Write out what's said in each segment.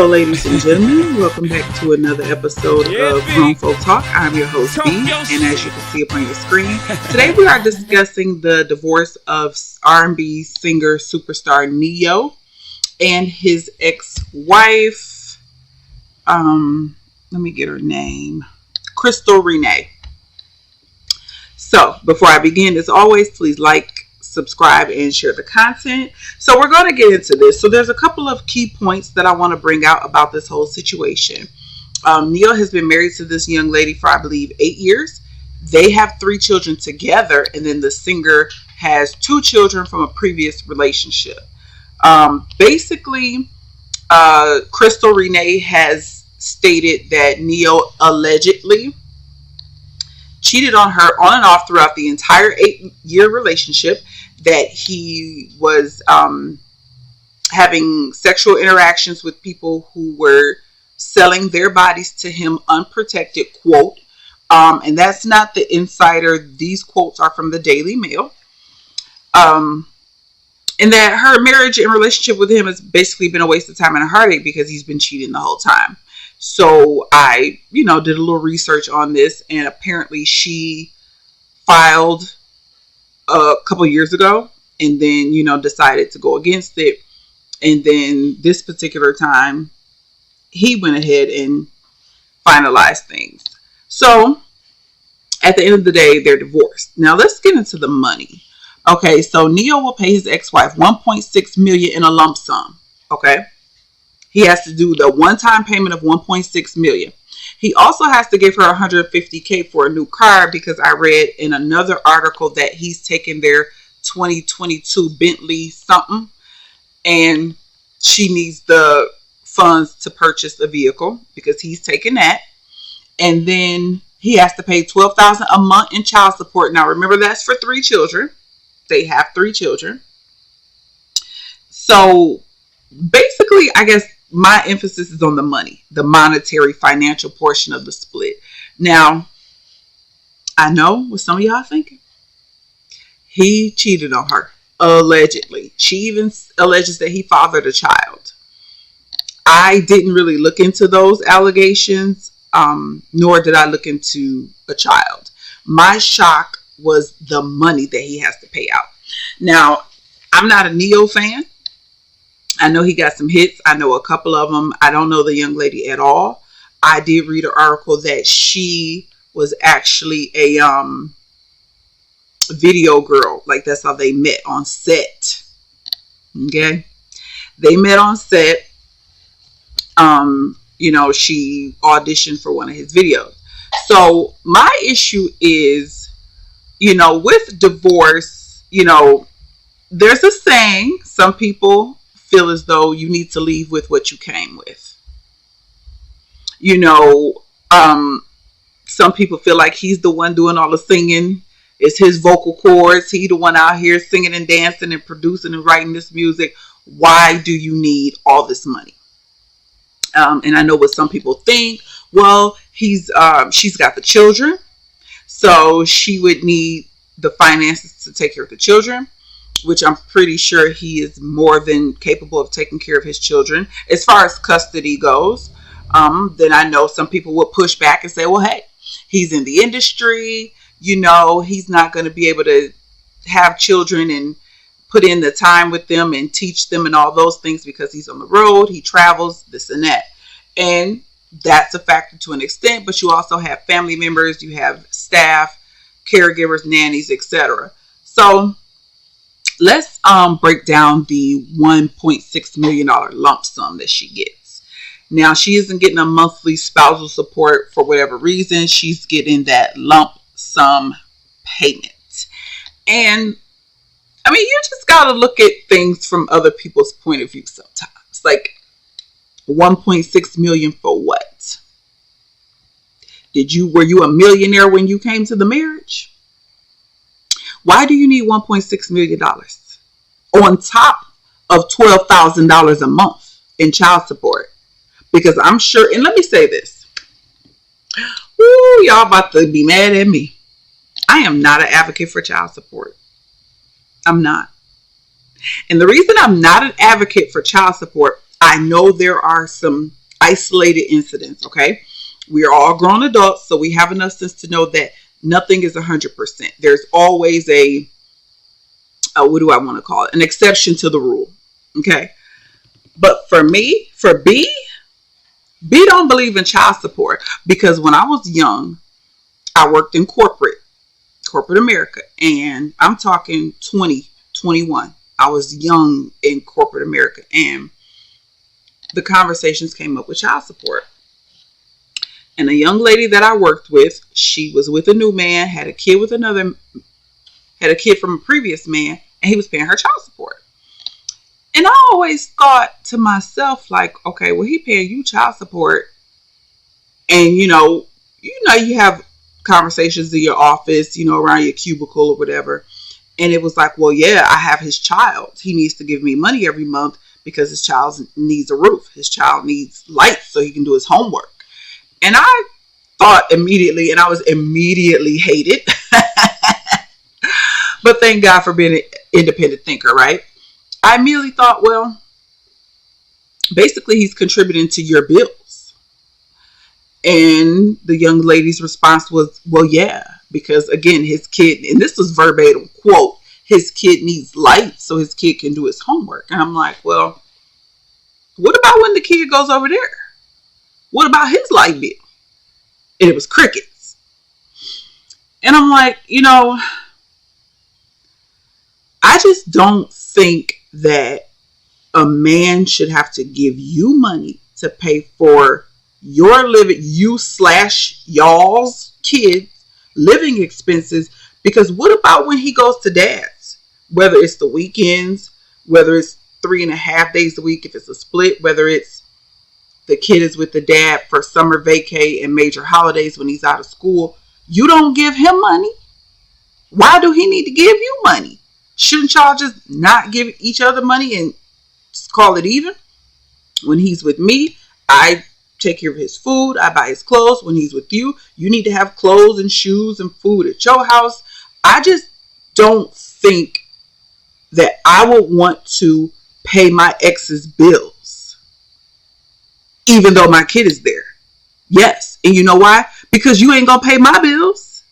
Hello, ladies and gentlemen. Welcome back to another episode of Grown Folk Talk. I'm your host, B, and as you can see upon your screen, today we are discussing the divorce of R&B singer superstar Ne-Yo and his ex-wife. Let me get her name. Crystal Renee. So, before I begin, as always, please like, subscribe, and share the content. So we're going to get into this. So there's a couple of key points that I want to bring out about this whole situation. Ne-Yo has been married to this young lady for, I believe, 8 years. They have 3 children together, and then the singer has 2 children from a previous relationship. Basically, Crystal Renee has stated that Ne-Yo allegedly cheated on her on and off throughout the entire 8-year relationship, that he was having sexual interactions with people who were selling their bodies to him unprotected, quote. And that's not the Insider. These quotes are from the Daily Mail. And that her marriage and relationship with him has basically been a waste of time and a heartache because he's been cheating the whole time. So I, did a little research on this, and apparently she filed a couple years ago and then, decided to go against it. And then this particular time, he went ahead and finalized things. So at the end of the day, they're divorced. Now let's get into the money. Okay, so Ne-Yo will pay his ex-wife $1.6 million in a lump sum. Okay. He has to do the one-time payment of $1.6 million. He also has to give her $150K for a new car, because I read in another article that he's taken their 2022 Bentley something, and she needs the funds to purchase a vehicle because he's taking that. And then he has to pay $12,000 a month in child support. Now remember, that's for 3 children. They have 3 children. So basically, I guess my emphasis is on the money, the monetary financial portion of the split. Now, I know what some of y'all thinking. He cheated on her, allegedly. She even alleges that he fathered a child. I didn't really look into those allegations, nor did I look into a child. My shock was the money that he has to pay out. Now, I'm not a Ne-Yo fan. I know he got some hits. I know a couple of them. I don't know the young lady at all. I did read an article that she was actually a video girl. Like, that's how they met, on set. Okay. They met on set. She auditioned for one of his videos. So my issue is, with divorce, there's a saying, some people feel as though you need to leave with what you came with. Some people feel like he's the one doing all the singing. It's his vocal cords. He the one out here singing and dancing and producing and writing this music. Why do you need all this money? And I know what some people think. Well, she's got the children, so she would need the finances to take care of the children, which I'm pretty sure he is more than capable of taking care of his children. As far as custody goes, then I know some people will push back and say, well, hey, he's in the industry. He's not going to be able to have children and put in the time with them and teach them and all those things because he's on the road, he travels, this and that. And that's a factor to an extent, but you also have family members, you have staff, caregivers, nannies, etc. So let's break down the $1.6 million lump sum that she gets. Now, she isn't getting a monthly spousal support for whatever reason. She's getting that lump sum payment. And I mean, you just got to look at things from other people's point of view sometimes. Like, 1.6 million for what? Were you a millionaire when you came to the marriage? Why do you need $1.6 million on top of $12,000 a month in child support? Because I'm sure, and let me say this. Ooh, y'all about to be mad at me. I am not an advocate for child support. I'm not. And the reason I'm not an advocate for child support I know there are some isolated incidents, okay? We are all grown adults, so we have enough sense to know that nothing is 100%. There's always what do I want to call it? An exception to the rule, okay? But for me, for B don't believe in child support, because when I was young, I worked in corporate America, and I'm talking 20, 21. I was young in corporate America, and the conversations came up with child support. And a young lady that I worked with, she was with a new man, had a kid from a previous man, and he was paying her child support. And I always thought to myself, like, okay, well, he paying you child support, and you have conversations in your office, around your cubicle or whatever. And it was like, well, yeah, I have his child. He needs to give me money every month because his child needs a roof. His child needs lights so he can do his homework. And I thought immediately, and I was immediately hated. But thank God for being an independent thinker, right? I immediately thought, well, basically he's contributing to your bills. And the young lady's response was, well, yeah, because again, his kid, and this was verbatim quote, his kid needs light so his kid can do his homework. And I'm like, well, what about when the kid goes over there? What about his light bill? And it was crickets. And I'm like, I just don't think that a man should have to give you money to pay for your living, you/y'all's kids living expenses. Because what about when he goes to dad's? Whether it's the weekends, whether it's 3.5 days a week, if it's a split, whether it's the kid is with the dad for summer vacay and major holidays when he's out of school, you don't give him money. Why do he need to give you money? Shouldn't y'all just not give each other money and just call it even? When he's with me, I take care of his food. I buy his clothes. When he's with you, you need to have clothes and shoes and food at your house. I just don't think that I would want to pay my ex's bills, even though my kid is there. Yes. And you know why? Because you ain't going to pay my bills.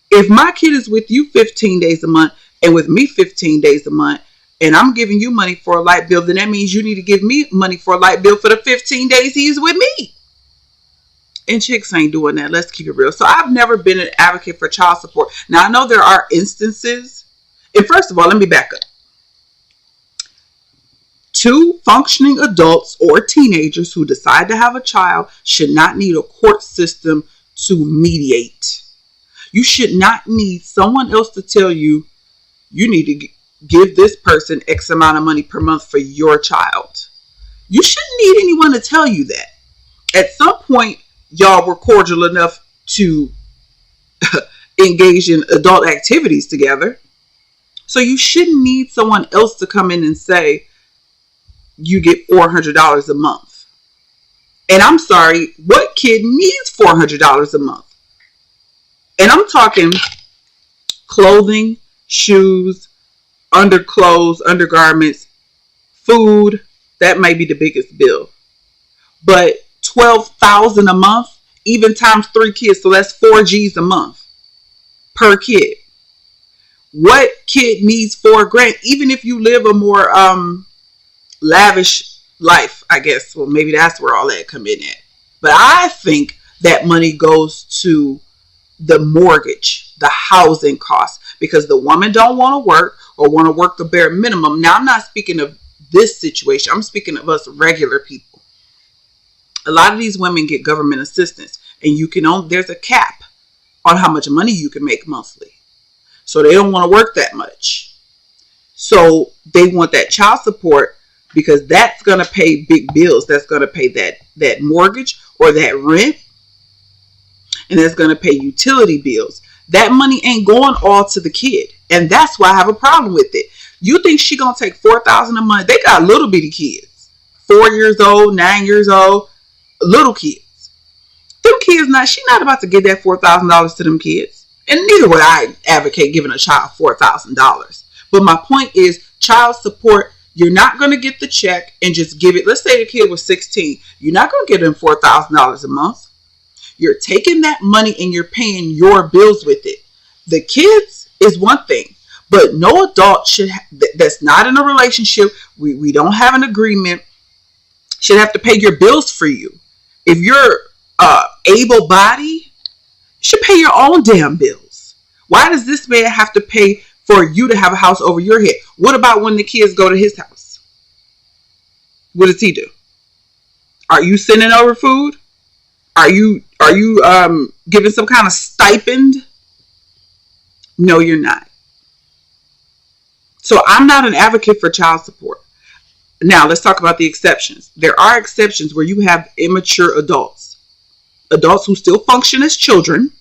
If my kid is with you 15 days a month and with me 15 days a month, and I'm giving you money for a light bill, then that means you need to give me money for a light bill for the 15 days he's with me. And chicks ain't doing that. Let's keep it real. So I've never been an advocate for child support. Now, I know there are instances. And first of all, let me back up. 2 functioning adults or teenagers who decide to have a child should not need a court system to mediate. You should not need someone else to tell you, you need to give this person X amount of money per month for your child. You shouldn't need anyone to tell you that. At some point, y'all were cordial enough to engage in adult activities together. So you shouldn't need someone else to come in and say, you get $400 a month. And I'm sorry, what kid needs $400 a month? And I'm talking clothing, shoes, underclothes, undergarments, food. That might be the biggest bill. But $12,000 a month, even times 3 kids, so that's 4 G's a month per kid. What kid needs $4,000? Even if you live a more lavish life, I guess. Well, maybe that's where all that come in at. But I think that money goes to the mortgage, the housing costs, because the woman don't want to work or want to work the bare minimum. Now, I'm not speaking of this situation. I'm speaking of us regular people. A lot of these women get government assistance, and there's a cap on how much money you can make monthly. So they don't want to work that much. So they want that child support because that's going to pay big bills. That's going to pay that mortgage or that rent. And that's going to pay utility bills. That money ain't going all to the kid. And that's why I have a problem with it. You think she going to take $4,000 a month? They got little bitty kids. 4 years old, 9 years old, little kids. Them kids, she not about to give that $4,000 to them kids. And neither would I advocate giving a child $4,000. But my point is, child support, You're not going to get the check and just give it. Let's say the kid was 16. You're not going to get them $4,000 a month. You're taking that money and you're paying your bills with it. The kids is one thing, but no adult should that's not in a relationship. We don't have an agreement. Should have to pay your bills for you. If you're able-bodied, you should pay your own damn bills. Why does this man have to pay for you to have a house over your head? What about when the kids go to his house? What does he do? Are you sending over food? Are you giving some kind of stipend? No, you're not. So I'm not an advocate for child support. Now, let's talk about the exceptions. There are exceptions where you have immature adults who still function as children,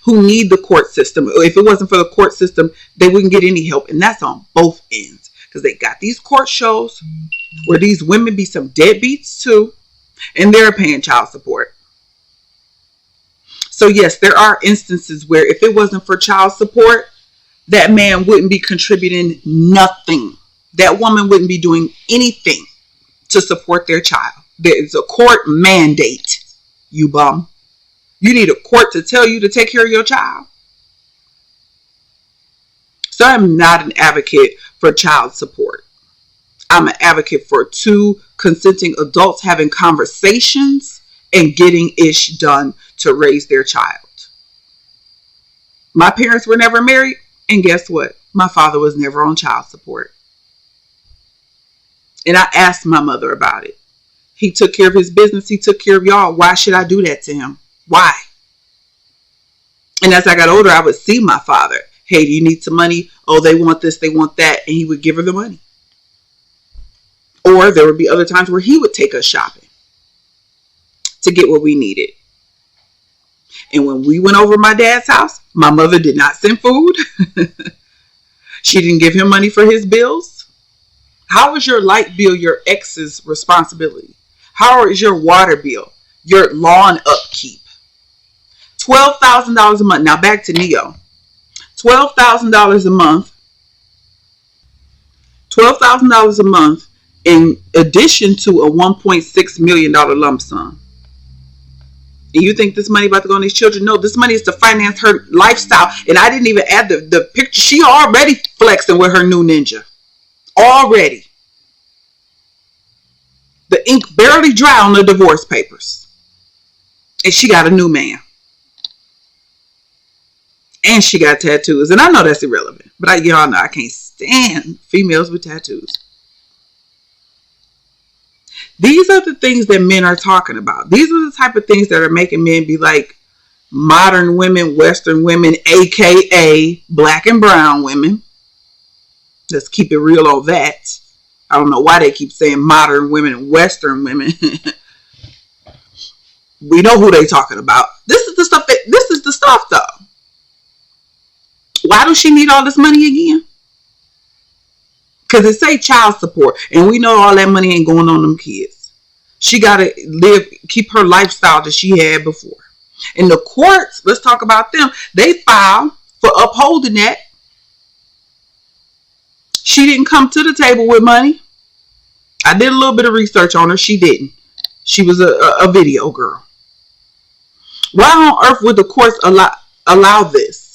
who need the court system. If it wasn't for the court system, they wouldn't get any help. And that's on both ends. Because they got these court shows where these women be some deadbeats too. And they're paying child support. So yes, there are instances where if it wasn't for child support, that man wouldn't be contributing nothing. That woman wouldn't be doing anything to support their child. There's a court mandate, you bum. You need a court to tell you to take care of your child. So I'm not an advocate for child support. I'm an advocate for two consenting adults having conversations and getting ish done to raise their child. My parents were never married, and guess what? My father was never on child support. And I asked my mother about it. He took care of his business. He took care of y'all. Why should I do that to him? Why? And as I got older, I would see my father. Hey, do you need some money? Oh, they want this, they want that. And he would give her the money. Or there would be other times where he would take us shopping to get what we needed. And when we went over my dad's house, my mother did not send food. She didn't give him money for his bills. How is your light bill your ex's responsibility? How is your water bill, your lawn upkeep? $12,000 a month. Now back to Neo. $12,000 a month. $12,000 a month in addition to a $1.6 million lump sum. And you think this money about to go on these children? No, this money is to finance her lifestyle. And I didn't even add the picture. She already flexing with her new Ninja. Already. The ink barely dry on the divorce papers. And she got a new man. And she got tattoos. And I know that's irrelevant. But y'all know I can't stand females with tattoos. These are the things that men are talking about. These are the type of things that are making men be like modern women, Western women, aka black and brown women. Let's keep it real on that. I don't know why they keep saying modern women and Western women. We know who they talking about. This is the stuff though. Why does she need all this money again? Because it say child support. And we know all that money ain't going on them kids. She got to keep her lifestyle that she had before. And the courts, let's talk about them. They filed for upholding that. She didn't come to the table with money. I did a little bit of research on her. She didn't. She was a video girl. Why on earth would the courts allow this?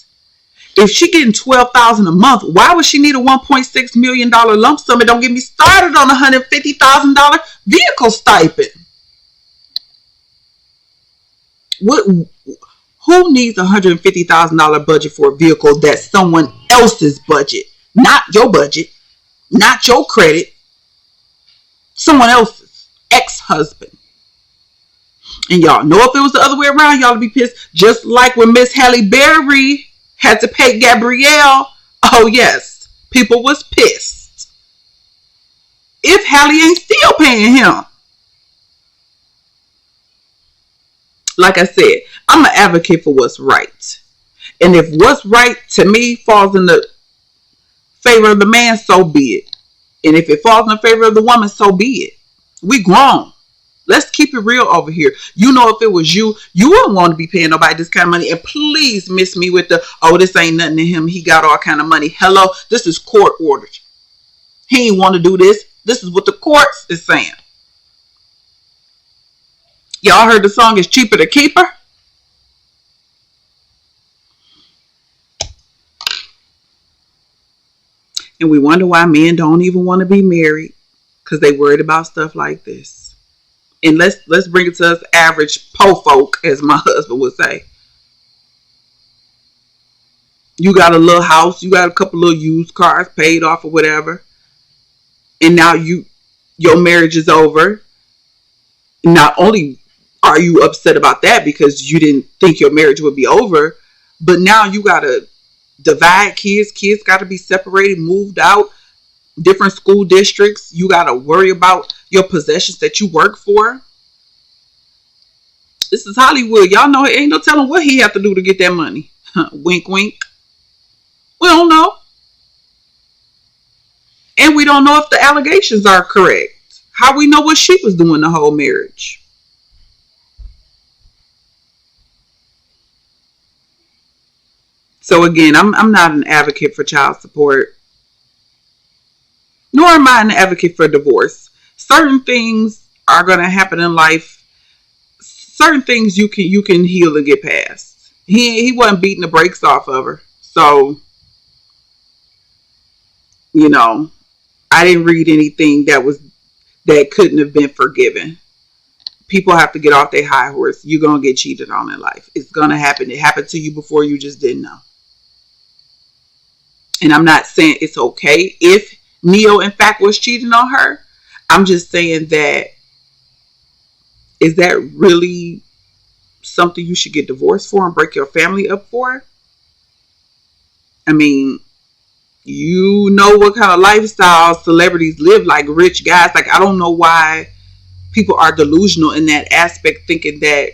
If she getting $12,000 a month, why would she need a $1.6 million lump sum? And don't get me started on a $150,000 vehicle stipend. Who needs a $150,000 budget for a vehicle that's someone else's budget? Not your budget, not your credit, someone else's ex-husband. And y'all know if it was the other way around, y'all would be pissed. Just like when Miss Halle Berry had to pay Gabrielle. Oh yes, people was pissed. If Halle ain't still paying him. Like I said, I'm an advocate for what's right. And if what's right to me falls in the favor of the man, so be it. And if it falls in the favor of the woman, so be it. We grown. Let's keep it real over here. You know, if it was you, you wouldn't want to be paying nobody this kind of money. And please miss me with the, oh, this ain't nothing to him. He got all kind of money. Hello, this is court ordered. He ain't want to do this. This is what the courts is saying. Y'all heard the song It's Cheaper to Keep Her? And we wonder why men don't even want to be married, because they worried about stuff like this. And let's bring it to us average po folk, as my husband would say. You got a little house, you got a couple little used cars paid off or whatever, and now your marriage is over. Not only are you upset about that because you didn't think your marriage would be over, but now you gotta divide kids. Kids got to be separated, moved out, different school districts. You got to worry about your possessions that you work for. This is Hollywood. Y'all know it ain't no telling what he have to do to get that money. Wink, wink. We don't know. And we don't know if the allegations are correct. How we know what she was doing the whole marriage? So again, I'm not an advocate for child support, nor am I an advocate for divorce. Certain things are going to happen in life. Certain things you can heal and get past. He wasn't beating the brakes off of her. So, I didn't read anything that couldn't have been forgiven. People have to get off their high horse. You're going to get cheated on in life. It's going to happen. It happened to you before, you just didn't know. And I'm not saying it's okay if Ne-Yo, in fact, was cheating on her. I'm just saying that, is that really something you should get divorced for and break your family up for? I mean, you know what kind of lifestyle celebrities live, like rich guys. Like, I don't know why people are delusional in that aspect, thinking that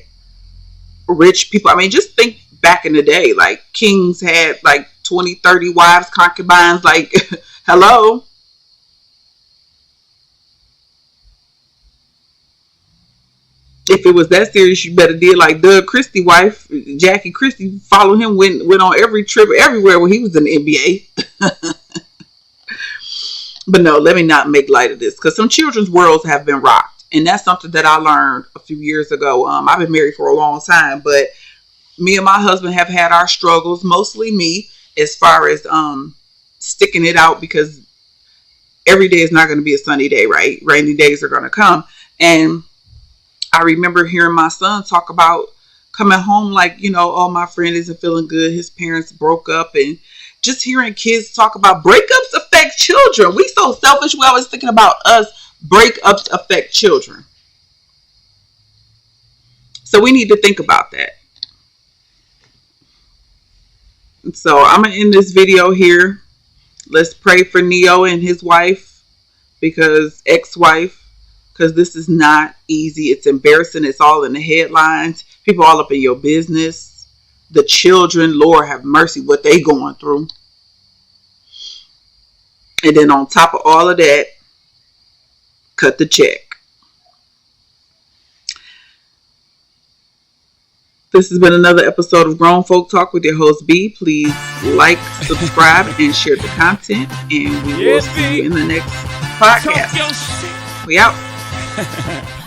rich people, I mean, just think back in the day, like kings had like 20, 30 wives, concubines, like, hello. If it was that serious, you better did like Doug Christie wife, Jackie Christie, follow him, went on every trip everywhere when he was in the NBA. But no, let me not make light of this, because some children's worlds have been rocked. And that's something that I learned a few years ago. I've been married for a long time, but me and my husband have had our struggles, mostly me, as far as sticking it out, because every day is not going to be a sunny day, right? Rainy days are going to come. And I remember hearing my son talk about coming home like, oh, my friend isn't feeling good. His parents broke up. And just hearing kids talk about breakups affect children. We so selfish. We always thinking about us. Breakups affect children. So we need to think about that. So I'm going to end this video here. Let's pray for Ne-Yo and his wife, ex-wife, because this is not easy. It's embarrassing. It's all in the headlines. People all up in your business. The children, Lord have mercy, what they going through. And then on top of all of that, cut the check. This has been another episode of Grown Folk Talk with your host, B. Please like, subscribe, and share the content. And we will see you in the next podcast. We out.